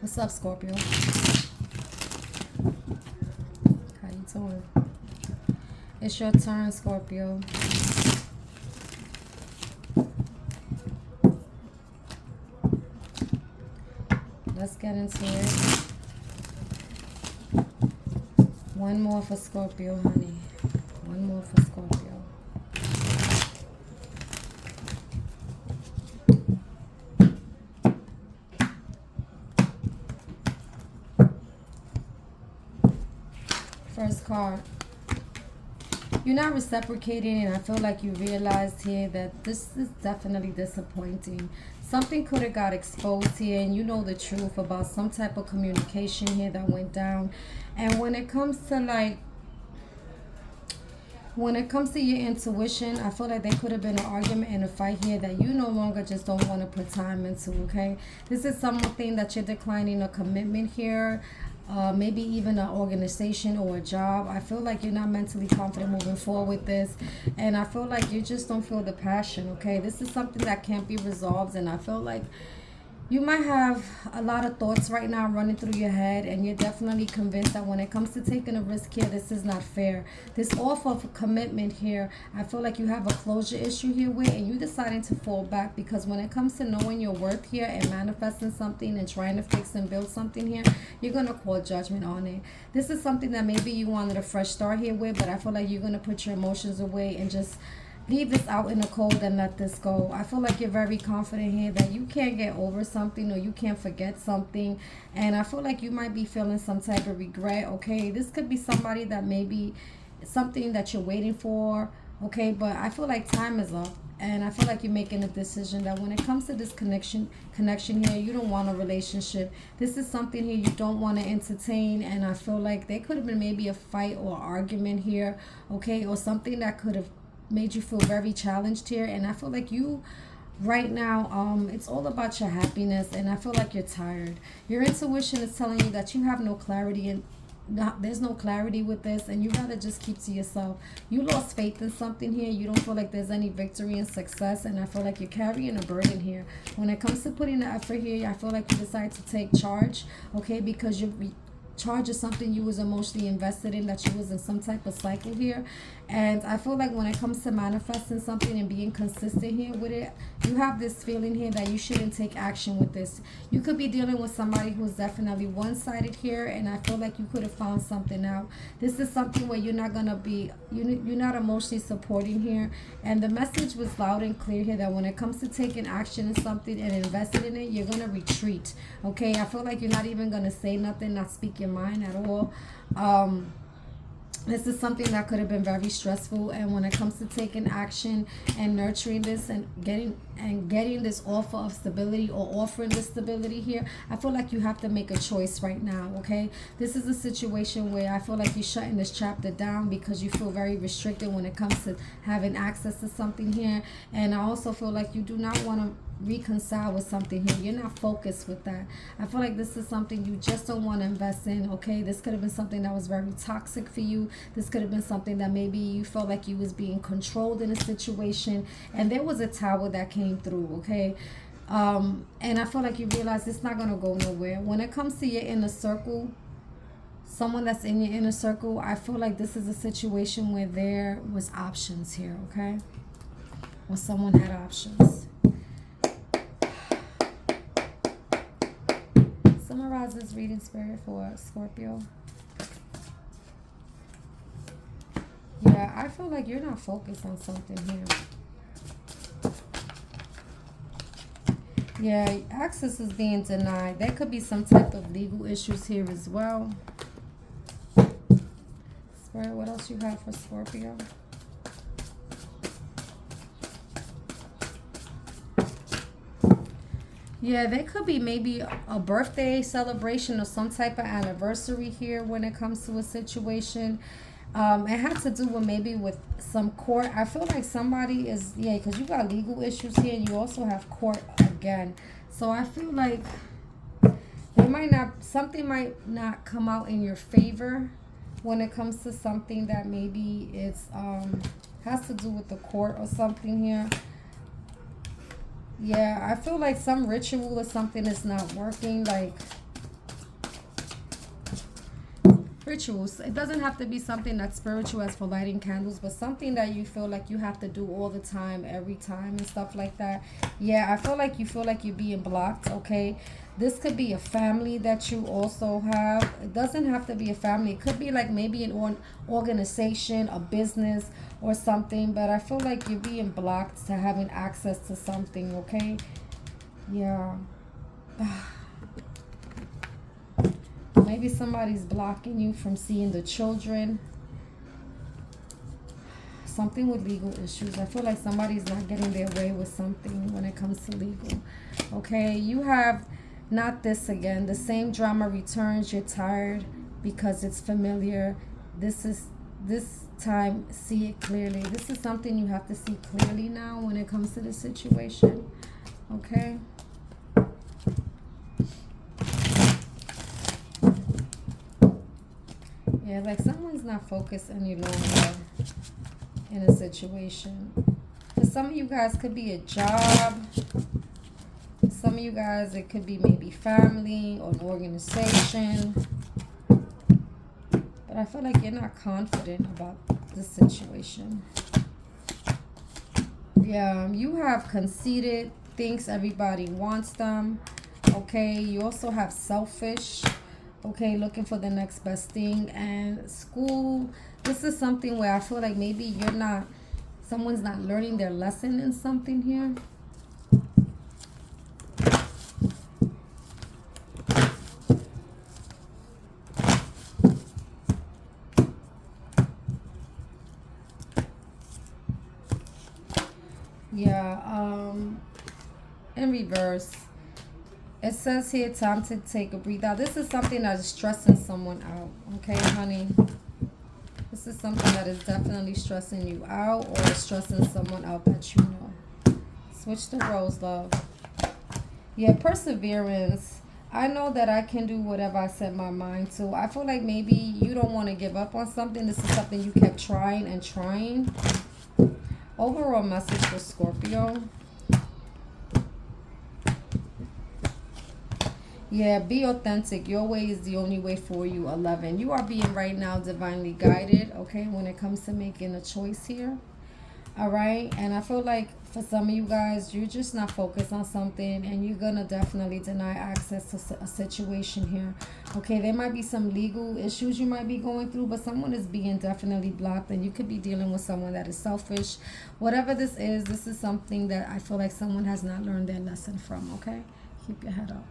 What's up, Scorpio? How you doing? It's your turn, Scorpio. Let's get into it. One more for Scorpio, honey. One more for Scorpio. First card. You're not reciprocating, and I feel like you realized here that this is definitely disappointing. Something could have got exposed here, and you know the truth about some type of communication here that went down. And when it comes to your intuition, I feel like there could have been an argument and a fight here that you no longer just don't want to put time into, okay? This is something that you're declining a commitment here. Maybe even an organization or a job. I feel like you're not mentally confident moving forward with this, and I feel like you just don't feel the passion, okay? This is something that can't be resolved, and I feel like you might have a lot of thoughts right now running through your head, and you're definitely convinced that when it comes to taking a risk here, this is not fair. This offer of commitment here, I feel like you have a closure issue here with, and you deciding to fall back, because when it comes to knowing your worth here and manifesting something and trying to fix and build something here, you're going to call judgment on it. This is something that maybe you wanted a fresh start here with, but I feel like you're going to put your emotions away and just leave this out in the cold and let this go. I feel like you're very confident here that you can't get over something or you can't forget something. And I feel like you might be feeling some type of regret, okay? This could be somebody that maybe something that you're waiting for, okay? But I feel like time is up. And I feel like you're making a decision that when it comes to this connection here, you don't want a relationship. This is something here you don't want to entertain. And I feel like there could have been maybe a fight or argument here, okay? Or something that could have made you feel very challenged here. And I feel like you right now, it's all about your happiness, and I feel like you're tired. Your intuition is telling you that you have no clarity, and there's no clarity with this, and you gotta just keep to yourself. You lost faith in something here. You don't feel like there's any victory and success, and I feel like you're carrying a burden here. When it comes to putting the effort here, I feel like you decide to take charge, okay? Because you charge is something you was emotionally invested in, that you was in some type of cycle here. And I feel like when it comes to manifesting something and being consistent here with it, you have this feeling here that you shouldn't take action with this. You could be dealing with somebody who's definitely one-sided here, and I feel like you could have found something out. This is something where you're not gonna be, you're not emotionally supporting here. And the message was loud and clear here that when it comes to taking action in something and investing in it, you're gonna retreat, okay? I feel like you're not even gonna say nothing, not speak your mind at all. This is something that could have been very stressful, and when it comes to taking action and nurturing this and getting this offer of stability or offering this stability here, I feel like you have to make a choice right now, okay? This is a situation where I feel like you're shutting this chapter down because you feel very restricted when it comes to having access to something here. And I also feel like you do not want to reconcile with something here. You're not focused with that. I feel like this is something you just don't want to invest in, okay? This could have been something that was very toxic for you. This could have been something that maybe you felt like you was being controlled in a situation, and there was a tower that came through, okay? And I feel like you realize it's not going to go nowhere. When it comes to your inner circle, someone that's in your inner circle, I feel like this is a situation where there was options here, okay? Or someone had options. Summarize this reading, Spirit, for Scorpio. Yeah, I feel like you're not focused on something here. Yeah, access is being denied. There could be some type of legal issues here as well. Spirit, what else you have for Scorpio? Yeah, there could be maybe a birthday celebration or some type of anniversary here when it comes to a situation. It has to do with maybe with some court. I feel like somebody is, yeah, because you got legal issues here. You also have court again. So I feel like something might not come out in your favor when it comes to something that maybe it's has to do with the court or something here. Yeah, I feel like some ritual or something is not working. Like, spiritual. It doesn't have to be something that's spiritual as for lighting candles, but something that you feel like you have to do all the time, every time and stuff like that. Yeah, I feel like you're being blocked, okay? This could be a family that you also have. It doesn't have to be a family. It could be like maybe an organization, a business or something, but I feel like you're being blocked to having access to something, okay? Yeah. Maybe somebody's blocking you from seeing the children. Something with legal issues. I feel like somebody's not getting their way with something when it comes to legal. Okay, you have not this again. The same drama returns. You're tired because it's familiar. This time, see it clearly. This is something you have to see clearly now when it comes to the situation. Okay. Yeah, like someone's not focused any longer in a situation. For some of you guys, could be a job. Some of you guys, it could be maybe family or an organization. But I feel like you're not confident about the situation. Yeah, you have conceited, thinks everybody wants them. Okay, you also have selfish. Okay, looking for the next best thing. And school, this is something where I feel like maybe someone's not learning their lesson in something here. Yeah, in reverse. It says here, time to take a breathe out. This is something that is stressing someone out. Okay, honey? This is something that is definitely stressing you out or stressing someone out that you know. Switch the roles, love. Yeah, perseverance. I know that I can do whatever I set my mind to. I feel like maybe you don't want to give up on something. This is something you kept trying and trying. Overall message for Scorpio. Yeah, be authentic. Your way is the only way for you. 11. You are being right now divinely guided, okay, when it comes to making a choice here. All right. And I feel like for some of you guys, you're just not focused on something and you're going to definitely deny access to a situation here. Okay. There might be some legal issues you might be going through, but someone is being definitely blocked and you could be dealing with someone that is selfish. Whatever this is something that I feel like someone has not learned their lesson from. Okay. Keep your head up.